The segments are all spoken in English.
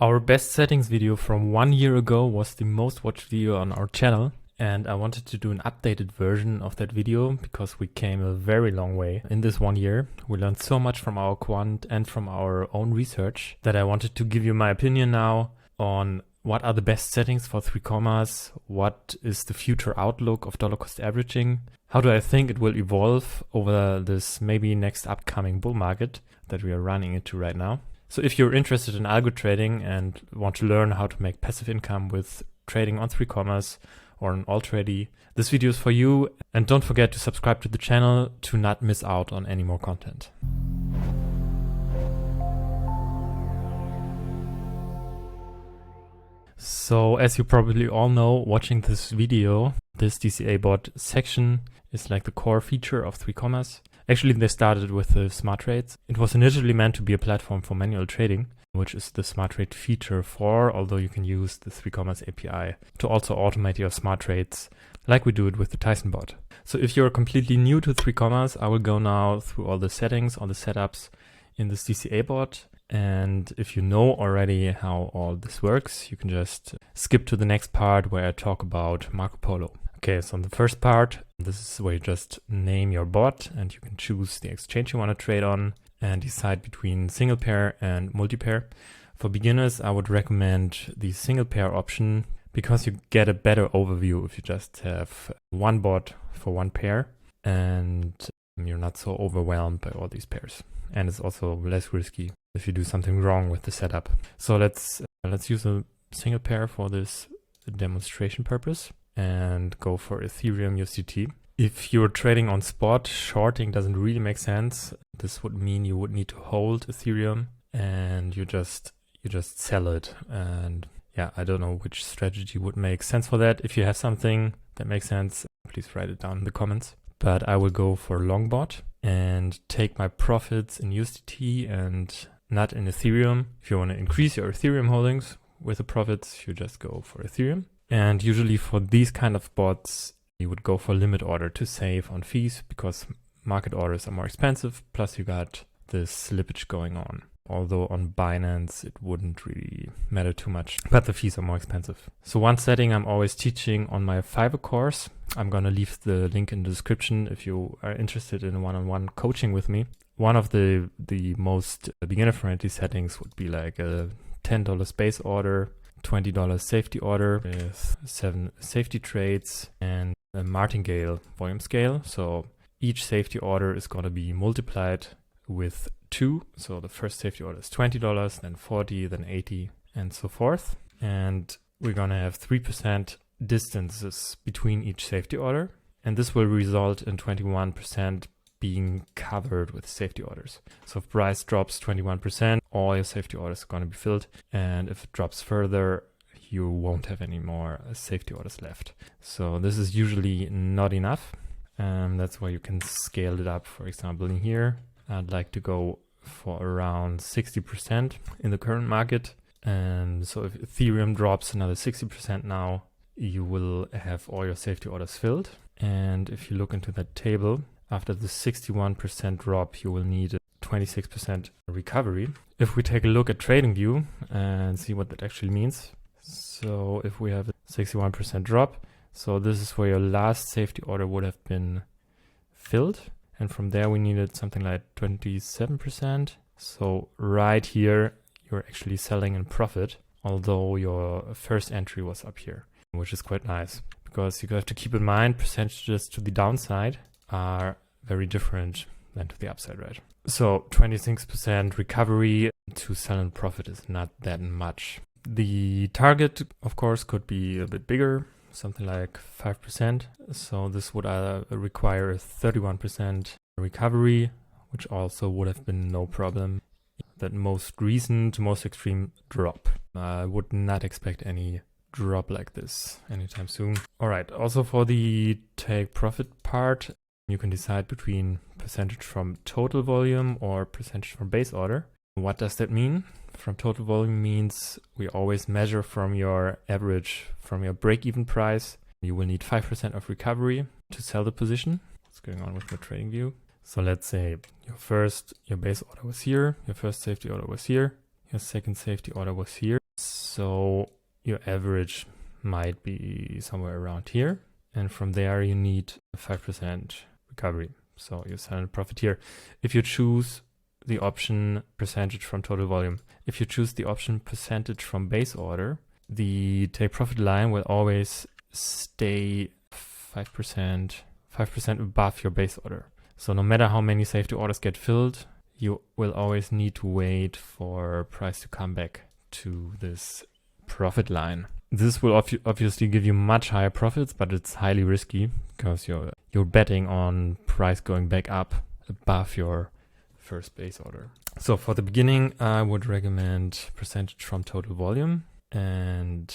Our best settings video from 1 year ago was the most watched video on our channel, and I wanted to do an updated version of that video because we came a very long way in this 1 year. We learned so much from our quant and from our own research that I wanted to give you my opinion now on what are the best settings for 3COMMAS, what is the future outlook of dollar cost averaging, how do I think it will evolve over this maybe next upcoming bull market that we are running into right now. So if you're interested in algo trading and want to learn how to make passive income with trading on 3COMMAS or on AllTrady, this video is for you, and don't forget to subscribe to the channel to not miss out on any more content. So as you probably all know, watching this video, this DCA bot section is like the core feature of 3COMMAS. Actually, they started with the smart trades. It was initially meant to be a platform for manual trading, which is the smart trade feature for, although you can use the 3COMMAS API to also automate your smart trades like we do it with the TYSON bot. So if you're completely new to 3COMMAS, I will go now through all the settings, all the setups in this DCA bot. And if you know already how all this works, you can just skip to the next part where I talk about Marco Polo. Okay, so in the first part, this is where you just name your bot and you can choose the exchange you want to trade on and decide between single pair and multi-pair. For beginners, I would recommend the single pair option because you get a better overview if you just have one bot for one pair and you're not so overwhelmed by all these pairs. And it's also less risky if you do something wrong with the setup. So let's use a single pair for this demonstration purpose and go for Ethereum USDT. If you're trading on spot, shorting doesn't really make sense. This would mean you would need to hold Ethereum and you just sell it. And yeah, I don't know which strategy would make sense for that. If you have something that makes sense, please write it down in the comments. But I will go for long bot and take my profits in USDT and not in Ethereum. If you want to increase your Ethereum holdings with the profits, you just go for Ethereum. And usually for these kind of bots, you would go for limit order to save on fees because market orders are more expensive. Plus you got this slippage going on. Although on Binance, it wouldn't really matter too much, but the fees are more expensive. So one setting I'm always teaching on my Fiverr course, I'm going to leave the link in the description if you are interested in one-on-one coaching with me. One of the most beginner-friendly settings would be like a $10 base order, $20 safety order with 7 safety trades and a martingale volume scale. So each safety order is going to be multiplied with 2. So the first safety order is $20, then 40, then 80, and so forth. And we're going to have 3% distances between each safety order. And this will result in 21% being covered with safety orders. So if price drops 21%, all your safety orders are going to be filled. And if it drops further, you won't have any more safety orders left. So this is usually not enough. That's why you can scale it up. For example, in here, I'd like to go for around 60% in the current market. And so if Ethereum drops another 60% now, you will have all your safety orders filled. And if you look into that table, after the 61% drop, you will need a 26% recovery. If we take a look at TradingView and see what that actually means. So if we have a 61% drop, so this is where your last safety order would have been filled. And from there, we needed something like 27%. So right here, you're actually selling in profit, although your first entry was up here, which is quite nice because you have to keep in mind percentages to the downside are very different than to the upside, right? So 26% recovery to sell in profit is not that much. The target, of course, could be a bit bigger, something like 5%. So this would require a 31% recovery, which also would have been no problem. That most recent, most extreme drop. I would not expect any drop like this anytime soon. All right, also for the take profit part, you can decide between percentage from total volume or percentage from base order. What does that mean? From total volume means we always measure from your average, from your break-even price. You will need 5% of recovery to sell the position. What's going on with your trading view? So let's say your base order was here, your first safety order was here, your second safety order was here. So your average might be somewhere around here. And from there, you need a 5% recovery. So you silent profit here. If you choose the option percentage from total volume, if you choose the option percentage from base order, the take profit line will always stay 5% above your base order. So no matter how many safety orders get filled, you will always need to wait for price to come back to this profit line. This will obviously give you much higher profits, but it's highly risky because you're betting on price going back up above your first base order. So for the beginning, I would recommend percentage from total volume and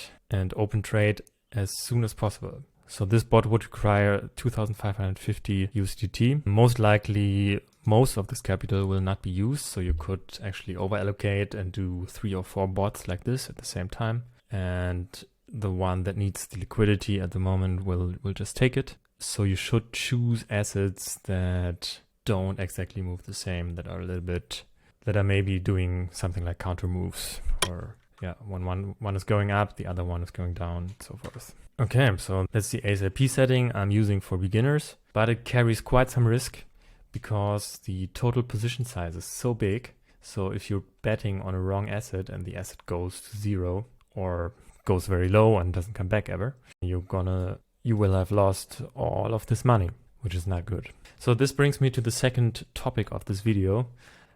open trade as soon as possible. So this bot would require 2,550 USDT. Most likely, most of this capital will not be used. So you could actually over allocate and do 3 or 4 bots like this at the same time. And the one that needs the liquidity at the moment will just take it. So you should choose assets that don't exactly move the same, that are maybe doing something like counter moves, or yeah, one is going up, the other one is going down, and so forth. Okay, so that's the ASAP setting I'm using for beginners, but it carries quite some risk because the total position size is so big. So if you're betting on a wrong asset and the asset goes to 0 or goes very low and doesn't come back ever, you will have lost all of this money, which is not good. So this brings me to the second topic of this video.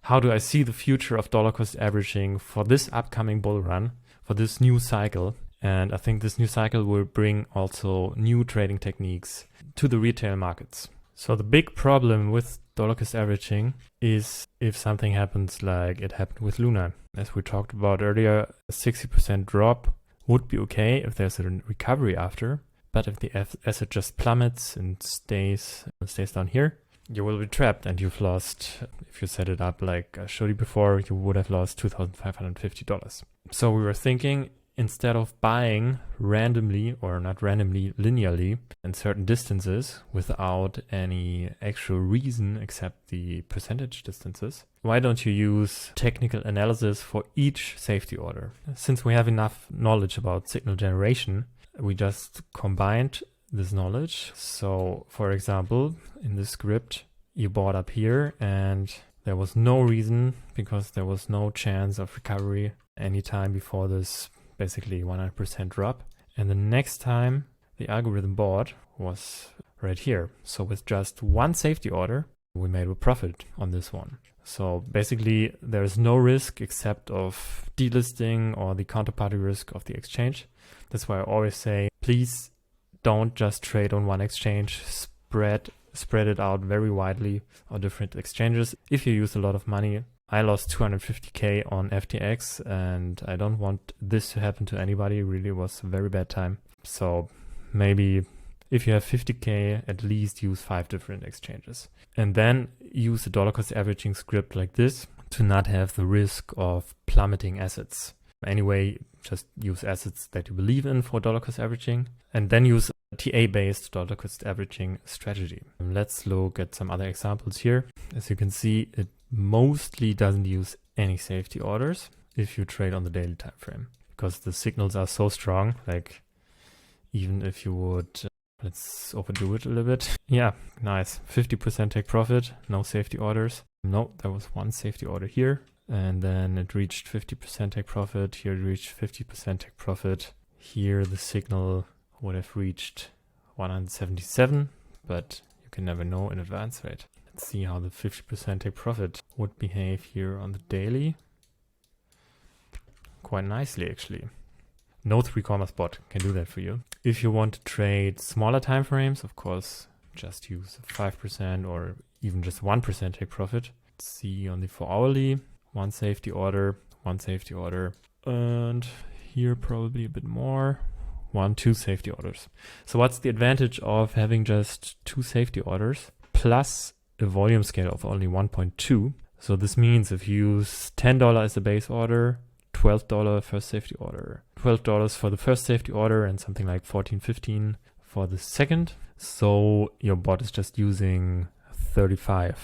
How do I see the future of dollar cost averaging for this upcoming bull run, for this new cycle? And I think this new cycle will bring also new trading techniques to the retail markets. So the big problem with dollar cost averaging is if something happens like it happened with Luna. As we talked about earlier, a 60% drop would be okay if there's a recovery after. But if the asset just plummets and stays down here, you will be trapped and you've lost, if you set it up like I showed you before, you would have lost $2,550. So we were thinking, instead of buying randomly, or not randomly, linearly in certain distances without any actual reason except the percentage distances, why don't you use technical analysis for each safety order? Since we have enough knowledge about signal generation, we just combined this knowledge. So for example, in this script, you bought up here and there was no reason, because there was no chance of recovery anytime before this basically 100% drop. And the next time the algorithm bought was right here. So with just one safety order, we made a profit on this one. So basically there is no risk except of delisting or the counterparty risk of the exchange. That's why I always say, please don't just trade on one exchange, spread it out very widely on different exchanges. If you use a lot of money, I lost 250K on FTX and I don't want this to happen to anybody. Really was a very bad time. So maybe if you have 50K, at least use 5 different exchanges. And then use a dollar cost averaging script like this to not have the risk of plummeting assets. Anyway, just use assets that you believe in for dollar cost averaging, and then use a TA-based dollar cost averaging strategy. Let's look at some other examples here. As you can see, it mostly doesn't use any safety orders if you trade on the daily time frame, because the signals are so strong. Like, even if you would, let's overdo it a little bit. Yeah, nice. 50% take profit, no safety orders. No, there was one safety order here. And then it reached 50% take profit. Here it reached 50% take profit. Here the signal would have reached 177, but you can never know in advance, right? Let's see how the 50% take profit would behave here on the daily. Quite nicely, actually. No 3COMMAS bot can do that for you. If you want to trade smaller time frames, of course, just use 5% or even just 1% take profit. Let's see on the 4-hourly. One safety order, and here probably a bit more, 2 safety orders. So what's the advantage of having just 2 safety orders plus a volume scale of only 1.2? So this means if you use $10 as a base order, $12 first safety order, $12 for the first safety order, and something like $14.15 for the second. So your bot is just using $35.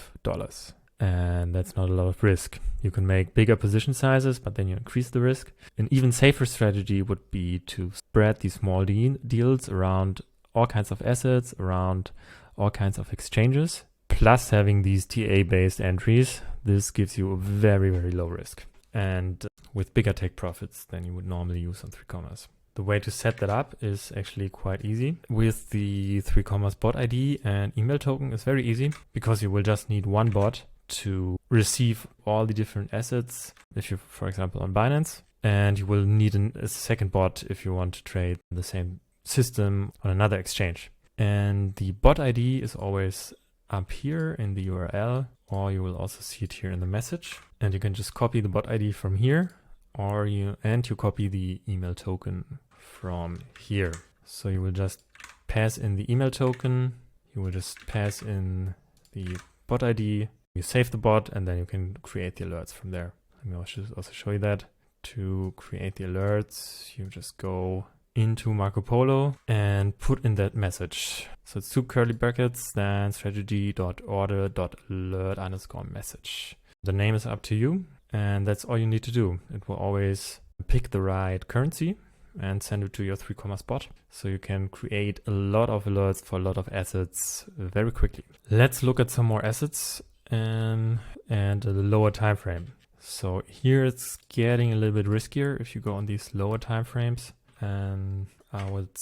and that's not a lot of risk. You can make bigger position sizes, but then you increase the risk. An even safer strategy would be to spread these small deals around all kinds of assets, around all kinds of exchanges, plus having these TA-based entries. This gives you a very, very low risk, and with bigger take profits than you would normally use on 3COMMAS. The way to set that up is actually quite easy. With the 3COMMAS bot ID and email token, it's very easy because you will just need one bot to receive all the different assets if you're, for example, on Binance, and you will need a second bot if you want to trade the same system on another exchange. And the bot ID is always up here in the URL, or you will also see it here in the message, and you can just copy the bot ID from here, or you copy the email token from here. So you will just pass in the email token, you will just pass in the bot ID, you save the bot, and then you can create the alerts from there. Let me also show you that. To create the alerts, you just go into Marco Polo and put in that message. So it's 2 curly brackets, then strategy.order.alert_message. The name is up to you, and that's all you need to do. It will always pick the right currency and send it to your 3COMMAS bot. So you can create a lot of alerts for a lot of assets very quickly. Let's look at some more assets and a lower time frame. So here it's getting a little bit riskier if you go on these lower time frames. And I would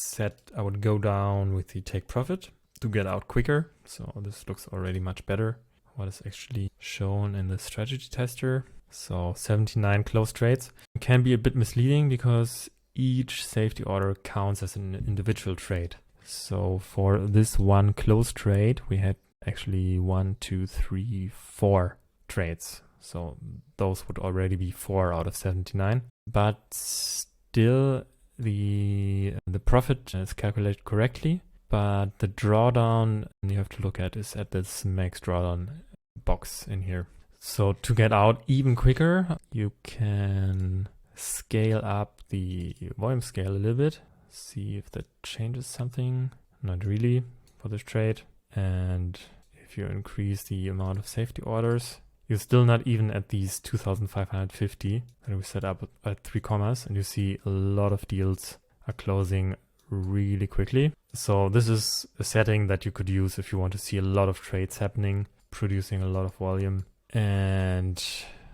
go down with the take profit to get out quicker. So this looks already much better. What is actually shown in the strategy tester. So 79 closed trades. It can be a bit misleading because each safety order counts as an individual trade. So for this one closed trade, we had actually 4 trades. So those would already be 4 out of 79. But still, the profit is calculated correctly, but the drawdown you have to look at is at this max drawdown box in here. So to get out even quicker, you can scale up the volume scale a little bit, see if that changes something. Not really for this trade. And if you increase the amount of safety orders, you're still not even at these 2,550 that we set up at 3COMMAS, and you see a lot of deals are closing really quickly. So this is a setting that you could use if you want to see a lot of trades happening, producing a lot of volume, and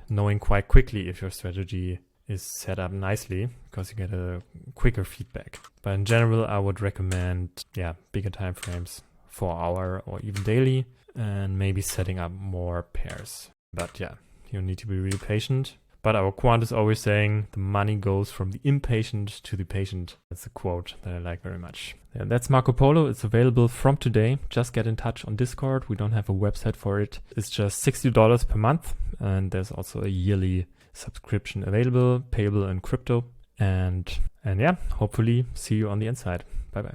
knowing quite quickly if your strategy is set up nicely, because you get a quicker feedback. But in general, I would recommend, bigger time frames, 4 hour or even daily, and maybe setting up more pairs. But you need to be really patient. But our quant is always saying the money goes from the impatient to the patient. That's a quote that I like very much. Yeah, that's Marco Polo. It's available from today. Just get in touch on Discord. We don't have a website for it. It's just $60 per month. And there's also a yearly subscription available, payable in crypto. And hopefully see you on the inside. Bye bye.